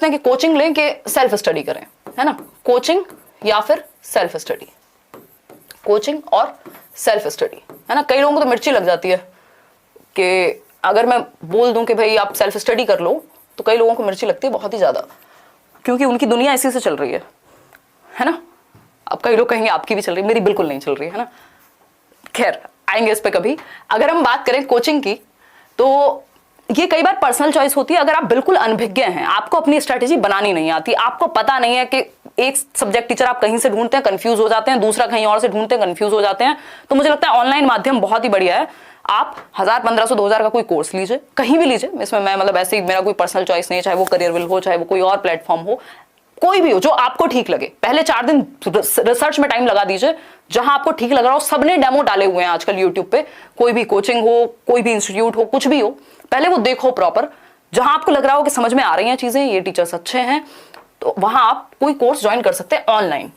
सकते हैं कि कोचिंग लें कि सेल्फ स्टडी करें, है ना, कोचिंग या फिर सेल्फ स्टडी, कोचिंग और सेल्फ स्टडी, है ना। कई लोगों को तो मिर्ची लग जाती है कि अगर मैं बोल दूं कि भाई आप सेल्फ स्टडी कर लो, तो कई लोगों को मिर्ची लगती है बहुत ही ज्यादा, क्योंकि उनकी दुनिया इसी से चल रही है ना। अब कई लोग कहेंगे आपकी भी चल रही है, मेरी बिल्कुल नहीं चल रही है ना। खैर आएंगे इस पे कभी। अगर हम बात करें कोचिंग की, तो ये कई बार पर्सनल चॉइस होती है। अगर आप बिल्कुल अनभिज्ञ हैं, आपको अपनी स्ट्रेटेजी बनानी नहीं आती, आपको पता नहीं है कि एक सब्जेक्ट टीचर आप कहीं से ढूंढते हैं कंफ्यूज हो जाते हैं, दूसरा कहीं और से ढूंढते हैं कंफ्यूज हो जाते हैं, तो मुझे लगता है ऑनलाइन माध्यम बहुत ही बढ़िया है। आप 1000, 1500, 2000 का कोई कोर्स लीजिए, कहीं भी लीजिए, इसमें मैं मतलब ऐसे ही मेरा कोई पर्सनल चॉइस नहीं है, चाहे वो करियरविल हो, चाहे वो कोई और प्लेटफॉर्म हो, कोई भी हो जो आपको ठीक लगे। पहले 4 दिन रिसर्च में टाइम लगा दीजिए, जहां आपको ठीक लग रहा हो। सबने डेमो डाले हुए हैं आजकल यूट्यूब पे, कोई भी कोचिंग हो, कोई भी इंस्टीट्यूट हो, कुछ भी हो, पहले वो देखो प्रॉपर। जहां आपको लग रहा हो कि समझ में आ रही हैं चीजें, ये टीचर्स अच्छे हैं, तो वहां आप कोई कोर्स ज्वाइन कर सकते हैं ऑनलाइन।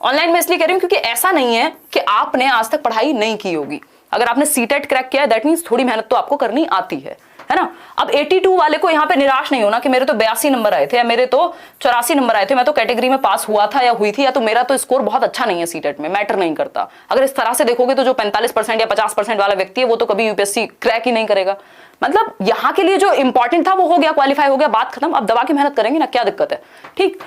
ऑनलाइन में इसलिए कह रही हूं क्योंकि ऐसा नहीं है कि आपने आज तक पढ़ाई नहीं की होगी। अगर आपने सीटेट क्रैक किया है, दैट मीन्स थोड़ी मेहनत तो आपको करनी आती है ना। अब 82 वाले को यहाँ पे निराश नहीं होना कि मेरे तो 82 नंबर आए थे या मेरे तो 84 नंबर आए थे, मैं तो कैटेगरी में पास हुआ था या हुई थी, या तो मेरा तो स्कोर बहुत अच्छा नहीं है सीटेट में, मैटर नहीं करता। अगर इस तरह से देखोगे तो जो 45% या 50% वाला व्यक्ति है वो तो कभी यूपीएससी क्रैक ही नहीं करेगा। मतलब यहाँ के लिए जो इंपॉर्टेंट था वो हो गया, क्वालिफाई हो गया, बात खत्म। अब दबा के मेहनत करेंगे ना, क्या दिक्कत है, ठीक।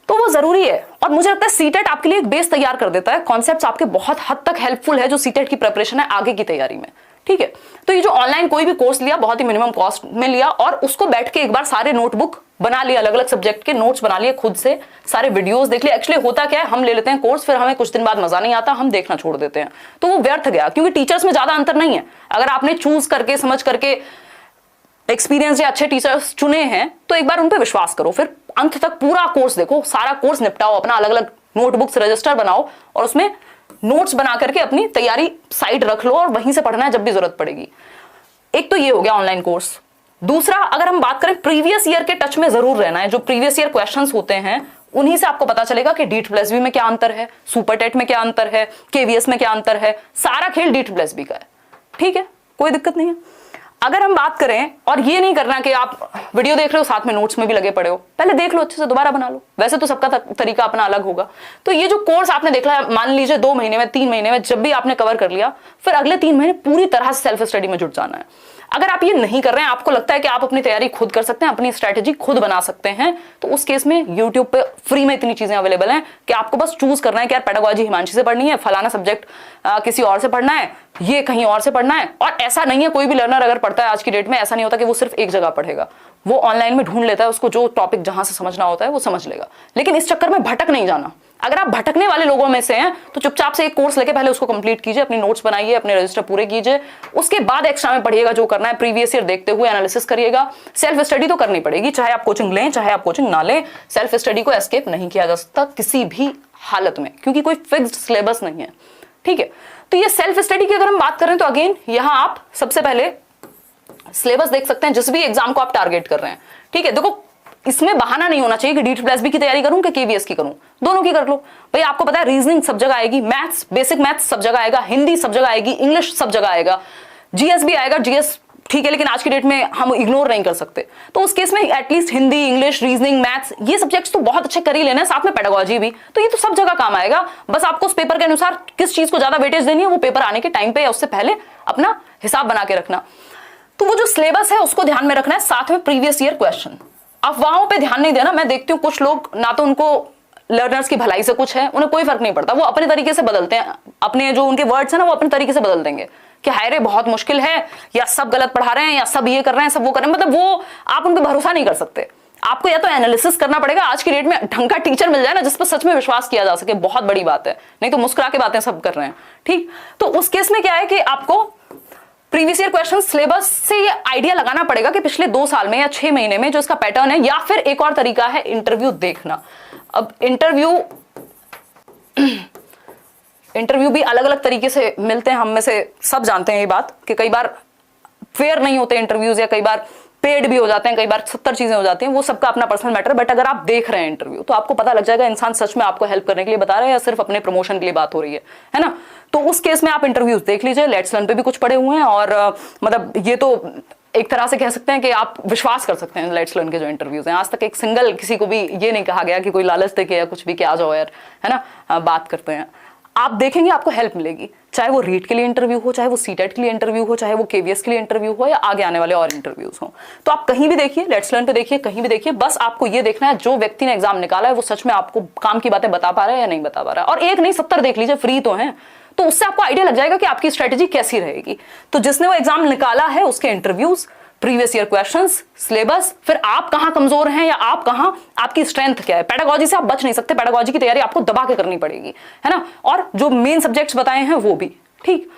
तो वो जरूरी है। और मुझे लगता है सीटेट आपके लिए एक बेस तैयार कर देता है, कॉन्सेप्ट्स आपके बहुत हद तक हेल्पफुल है जो सीटेट की प्रिपरेशन है आगे की तैयारी में, ठीक है। तो ये जो ऑनलाइन कोई भी कोर्स लिया, बहुत ही मिनिमम कॉस्ट में लिया, और उसको बैठ के एक बार सारे नोटबुक बना लिए, अलग अलग सब्जेक्ट के नोट्स बना लिए, खुद से सारे वीडियोस देख लिए। एक्चुअली होता क्या है, हम ले लेते हैं कोर्स, फिर हमें कुछ दिन बाद मजा नहीं आता, हम देखना छोड़ देते हैं, तो वो व्यर्थ गया। क्योंकि टीचर्स में ज्यादा अंतर नहीं है। अगर आपने चूज करके समझ करके एक्सपीरियंस या अच्छे टीचर्स चुने हैं, तो एक बार उन पर विश्वास करो, फिर अंत तक पूरा कोर्स देखो, सारा कोर्स निपटाओ, अपना अलग अलग नोटबुक्स रजिस्टर बनाओ और उसमें नोट्स बना करके अपनी तैयारी साइड रख लो और वहीं से पढ़ना है जब भी जरूरत पड़ेगी। एक तो ये हो गया ऑनलाइन कोर्स। दूसरा, अगर हम बात करें, प्रीवियस ईयर के टच में जरूर रहना है। जो प्रीवियस ईयर क्वेश्चंस होते हैं उन्हीं से आपको पता चलेगा कि DEET+B में क्या अंतर है, सुपर टेट में क्या अंतर है, KVS में क्या अंतर है। सारा खेल DEET+B का है, ठीक है, कोई दिक्कत नहीं है। अगर हम बात करें, और ये नहीं करना कि आप वीडियो देख रहे हो साथ में नोट्स में भी लगे पड़े हो, पहले देख लो अच्छे से, दोबारा बना लो। वैसे तो सबका तरीका अपना अलग होगा। तो ये जो कोर्स आपने देखा है, मान लीजिए 2 महीने में, 3 महीने में, जब भी आपने कवर कर लिया, फिर अगले 3 महीने पूरी तरह से सेल्फ स्टडी में जुट जाना है। अगर आप ये नहीं कर रहे हैं, आपको लगता है कि आप अपनी तैयारी खुद कर सकते हैं, अपनी स्ट्रैटेजी खुद बना सकते हैं, तो उस केस में यूट्यूब पे फ्री में इतनी चीजें अवेलेबल हैं कि आपको बस चूज करना है कि यार पेडागोजी हिमांशी से पढ़नी है, फलाना सब्जेक्ट किसी और से पढ़ना है, ये कहीं और से पढ़ना है। और ऐसा नहीं है, कोई भी लर्नर अगर पढ़ता है आज की डेट में, ऐसा नहीं होता कि वो सिर्फ एक जगह पढ़ेगा, वो ऑनलाइन में ढूंढ लेता है, उसको जो टॉपिक जहां से समझना होता है वो समझ लेगा। लेकिन इस चक्कर में भटक नहीं जाना। अगर आप भटकने वाले लोगों में से हैं तो चुपचाप से एक कोर्स लेके पहले उसको कंप्लीट कीजिए, अपनी नोट्स बनाइए, अपने रजिस्टर पूरे कीजिए, उसके बाद एक्स्ट्रा में पढ़िएगा जो करना है, प्रीवियस ईयर देखते हुए एनालिसिस करिएगा। सेल्फ स्टडी तो करनी पड़ेगी, चाहे आप कोचिंग लें चाहे आप कोचिंग ना लें, सेल्फ स्टडी को एस्केप नहीं किया जा सकता किसी भी हालत में, क्योंकि कोई फिक्स्ड सिलेबस नहीं है, ठीक है। तो ये सेल्फ स्टडी की अगर हम बात करें तो अगेन यहां आप सबसे पहले सिलेबस देख सकते हैं जिस भी एग्जाम को आप टारगेट कर रहे हैं, ठीक है। देखो, इसमें बहाना नहीं होना चाहिए कि DEET+B की तैयारी करूं कि KVS की करूं, दोनों की कर लो भाई। आपको पता है रीजनिंग सब जगह आएगी, मैथ्स, बेसिक मैथ्स सब जगह आएगा, हिंदी सब जगह आएगी, इंग्लिश सब जगह आएगा, GS भी आएगा। GS ठीक है, लेकिन आज की डेट में हम इग्नोर नहीं कर सकते, तो उस केस में at least Hindi, English, reasoning, maths, ये सब्जेक्ट्स तो बहुत अच्छे कर ही लेना है, साथ में पेडागोजी भी, तो ये तो सब जगह काम आएगा। बस आपको उस पेपर के अनुसार किस चीज को ज्यादा वेटेज देनी है, वो पेपर आने के टाइम पे या उससे पहले अपना हिसाब बना के रखना। तो वो जो सिलेबस है उसको ध्यान में रखना है, साथ में प्रीवियस ईयर क्वेश्चन। अफवाहों पे ध्यान नहीं देना। मैं देखती हूँ कुछ लोग, ना तो उनको लर्नर्स की भलाई से कुछ है, उन्हें कोई फर्क नहीं पड़ता, वो अपने तरीके से बदलते हैं, अपने जो उनके वर्ड्स है ना वो अपने तरीके से बदल देंगे कि हाय रे बहुत मुश्किल है, या सब गलत पढ़ा रहे हैं, या सब ये कर रहे हैं, सब वो कर रहे हैं। मतलब वो आप उन पर भरोसा नहीं कर सकते। आपको या तो एनालिसिस करना पड़ेगा। आज की डेट में ढंग का टीचर मिल जाए ना जिस पर सच में विश्वास किया जा सके, बहुत बड़ी बात है, नहीं तो मुस्कुरा के बातें सब कर रहे हैं, ठीक। तो उस केस में क्या है कि आपको प्रीवियस ईयर क्वेश्चन सिलेबस से ये आइडिया लगाना पड़ेगा कि पिछले 2 साल में या 6 महीने में जो इसका पैटर्न है, या फिर एक और तरीका है इंटरव्यू देखना। अब इंटरव्यू भी अलग अलग तरीके से मिलते हैं, हम में से सब जानते हैं ये बात कि कई बार फेयर नहीं होते इंटरव्यूज, या कई बार पेड भी हो जाते हैं, कई बार 70 चीजें हो जाती हैं, वो सबका अपना पर्सनल मैटर। बट अगर आप देख रहे हैं इंटरव्यू तो आपको पता लग जाएगा इंसान सच में आपको हेल्प करने के लिए बता रहा है या सिर्फ अपने प्रमोशन के लिए बात हो रही है ना। तो उस केस में आप इंटरव्यूज देख लीजिए। लेट्स लर्न पे भी कुछ पड़े हुए हैं, और मतलब ये तो एक तरह से कह सकते हैं कि आप विश्वास कर सकते हैं लेट्स लर्न के जो इंटरव्यूज हैं। आज तक एक सिंगल किसी को भी ये नहीं कहा गया कि कोई लालच दे के या कुछ भी कि आ जाओ यार, है ना, बात करते हैं। आप देखेंगे आपको हेल्प मिलेगी, चाहे वो रीट के लिए इंटरव्यू हो, चाहे वो सीटेट के लिए इंटरव्यू हो, चाहे वो केवीएस के लिए इंटरव्यू हो, या आगे आने वाले और इंटरव्यूज हो। तो आप कहीं भी देखिए, लेट्स लर्न पे देखिए, कहीं भी देखिए, बस आपको ये देखना है जो व्यक्ति ने एग्जाम निकाला है वो सच में आपको काम की बातें बता पा रहा है या नहीं बता पा रहा है। और एक नहीं 70 देख लीजिए, फ्री तो है, तो उससे आपको आइडिया लग जाएगा कि आपकी स्ट्रेटेजी कैसी रहेगी। तो जिसने वो एग्जाम निकाला है उसके interviews, previous year questions, syllabus, फिर आप कहां कमजोर हैं या आप कहां, आपकी स्ट्रेंथ क्या है। पेडागोजी से आप बच नहीं सकते, पेडागोजी की तैयारी आपको दबा के करनी पड़ेगी, है ना। और जो मेन सब्जेक्ट्स बताए हैं वो भी ठीक।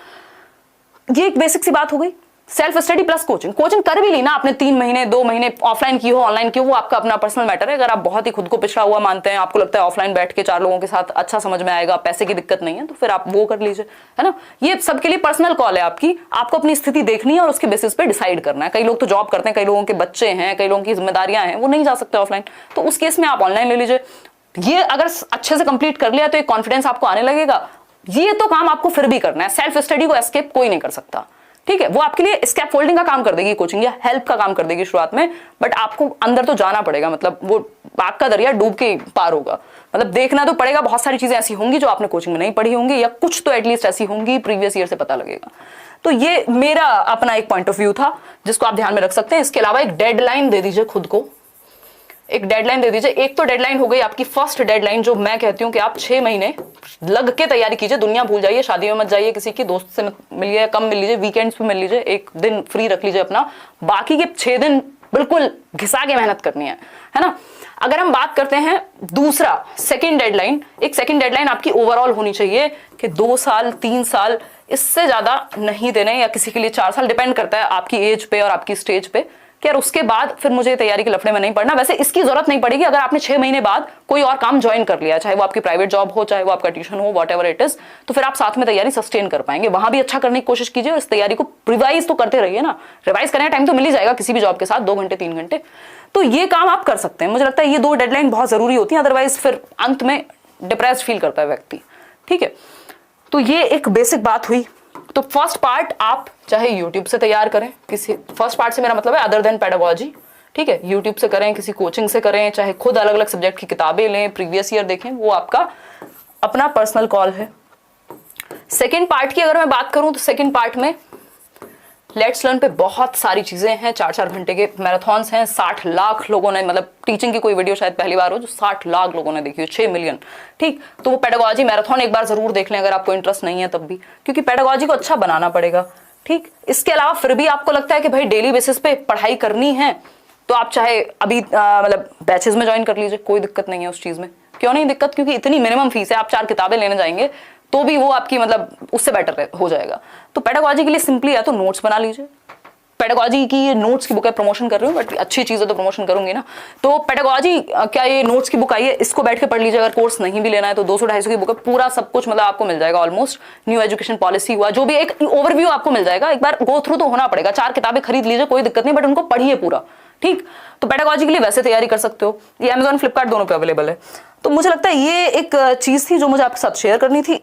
ये एक बेसिक सी बात हो गई। Self study plus coaching. Coaching कर भी ली ना आपने, 3 महीने 2 महीने ऑफलाइन की हो ऑनलाइन की हो, वो आपका अपना पर्सनल मैटर है। अगर आप बहुत ही खुद को पिछड़ा हुआ मानते हैं, आपको लगता है ऑफलाइन बैठ के 4 लोगों के साथ अच्छा समझ में आएगा, पैसे की दिक्कत नहीं है, तो फिर आप वो कर लीजिए, है ना। ये सबके लिए पर्सनल कॉल है आपकी, आपको अपनी स्थिति देखनी है और उसके बेसिस पे डिसाइड करना है। कई लोग तो जॉब करते हैं, कई लोगों के बच्चे हैं, कई लोगों की जिम्मेदारियां हैं, वो नहीं जा सकते ऑफलाइन, तो उस केस में आप ऑनलाइन ले लीजिए। ये अगर अच्छे से कंप्लीट कर लिया तो एक कॉन्फिडेंस आपको आने लगेगा। ये तो काम आपको फिर भी करना है, सेल्फ स्टडी को एस्केप कोई नहीं कर सकता, ठीक है। वो आपके लिए स्कैप फोल्डिंग का काम कर देगी कोचिंग, या हेल्प का काम कर देगी शुरुआत में, बट आपको अंदर तो जाना पड़ेगा। मतलब वो आग का दरिया डूब के पार होगा, मतलब देखना तो पड़ेगा। बहुत सारी चीजें ऐसी होंगी जो आपने कोचिंग में नहीं पढ़ी होंगी, या कुछ तो एटलीस्ट ऐसी होंगी प्रीवियस ईयर से पता लगेगा। तो ये मेरा अपना एक पॉइंट ऑफ व्यू था जिसको आप ध्यान में रख सकते हैं। इसके अलावा एक डेडलाइन दे दीजिए खुद को, एक डेडलाइन दे दीजिए। एक तो डेडलाइन हो गई आपकी फर्स्ट डेडलाइन, जो मैं कहती हूं कि आप 6 महीने लग के तैयारी कीजिए। दुनिया भूल जाइए, शादी में मत जाइए, किसी की दोस्त से मिलिए, कम मिल लीजिए, वीकेंड्स पे मिल लीजिए, एक दिन फ्री रख लीजिए अपना, बाकी के 6 दिन बिल्कुल घिसा के मेहनत करनी है ना। अगर हम बात करते हैं दूसरा सेकंड डेडलाइन, एक सेकंड डेडलाइन आपकी ओवरऑल होनी चाहिए कि 2 साल 3 साल, इससे ज्यादा नहीं देने, या किसी के लिए 4 साल, डिपेंड करता है आपकी एज पे और आपकी स्टेज पे, कि यार उसके बाद फिर मुझे तैयारी के लफड़े में नहीं पड़ना। वैसे इसकी जरूरत नहीं पड़ेगी अगर आपने 6 महीने बाद कोई और काम ज्वाइन कर लिया, चाहे वो आपकी प्राइवेट जॉब हो, चाहे वो आपका ट्यूशन हो, व्हाटएवर इट इज, तो फिर आप साथ में तैयारी सस्टेन कर पाएंगे। वहां भी अच्छा करने की कोशिश कीजिए और इस तैयारी को रिवाइज तो करते रहिए ना। रिवाइज करने का टाइम तो मिल ही जाएगा किसी भी जॉब के साथ, 2 घंटे 3 घंटे, तो ये काम आप कर सकते हैं। मुझे लगता है ये 2 डेडलाइन बहुत जरूरी होती है, अदरवाइज फिर अंत में डिप्रेस्ड फील करता है व्यक्ति, ठीक है। तो ये एक बेसिक बात हुई। तो फर्स्ट पार्ट आप चाहे यूट्यूब से तैयार करें, किसी फर्स्ट पार्ट से मेरा मतलब है अदर देन पेडागोजी, ठीक है, यूट्यूब से करें, किसी कोचिंग से करें, चाहे खुद अलग अलग सब्जेक्ट की किताबें लें, प्रीवियस ईयर देखें, वो आपका अपना पर्सनल कॉल है। सेकंड पार्ट की अगर मैं बात करूं तो सेकंड पार्ट में लेट्स लर्न पे बहुत सारी चीजें हैं, 4-4 घंटे के मैराथन्स हैं, 60 लाख लोगों ने, मतलब टीचिंग की कोई वीडियो शायद पहली बार हो जो 60 लाख लोगों ने देखी हो, 6 मिलियन, ठीक। तो वो पेडागोजी मैराथन एक बार जरूर देख लें अगर आपको इंटरेस्ट नहीं है तब भी, क्योंकि पेडागोजी को अच्छा बनाना पड़ेगा, ठीक। इसके अलावा फिर भी आपको लगता है कि भाई डेली बेसिस पे पढ़ाई करनी है, तो आप चाहे अभी मतलब बैचेस में ज्वाइन कर लीजिए, कोई दिक्कत नहीं है उस चीज में। क्यों नहीं दिक्कत? क्योंकि इतनी मिनिमम फीस है, आप 4 किताबें लेने जाएंगे तो भी वो आपकी मतलब उससे बेटर हो जाएगा। तो पेडागोजी के लिए सिंपली है तो नोट्स बना लीजिए। पेडागोजी की ये नोट्स की बुक है, प्रमोशन कर रही हूँ बट अच्छी चीज है तो प्रमोशन करूंगी ना। तो पेडागोजी क्या ये नोट्स की बुक आई है, इसको बैठ के पढ़ लीजिए। अगर कोर्स नहीं भी लेना है तो 200-250 की बुक है, पूरा सब कुछ मतलब आपको मिल जाएगा ऑलमोस्ट। न्यू एजुकेशन पॉलिसी हुआ, जो भी एक ओवरव्यू आपको मिल जाएगा। एक बार गो थ्रू तो होना पड़ेगा, 4 किताबें खरीद लीजिए, कोई दिक्कत नहीं, बट उनको पढ़िए पूरा, ठीक। तो पेडागोजी के लिए वैसे तैयारी कर सकते हो, ये अमेजॉन फ्लिपकार्ट दोनों पे अवेलेबल है। तो मुझे लगता है ये एक चीज थी जो मुझे आपके साथ शेयर करनी थी।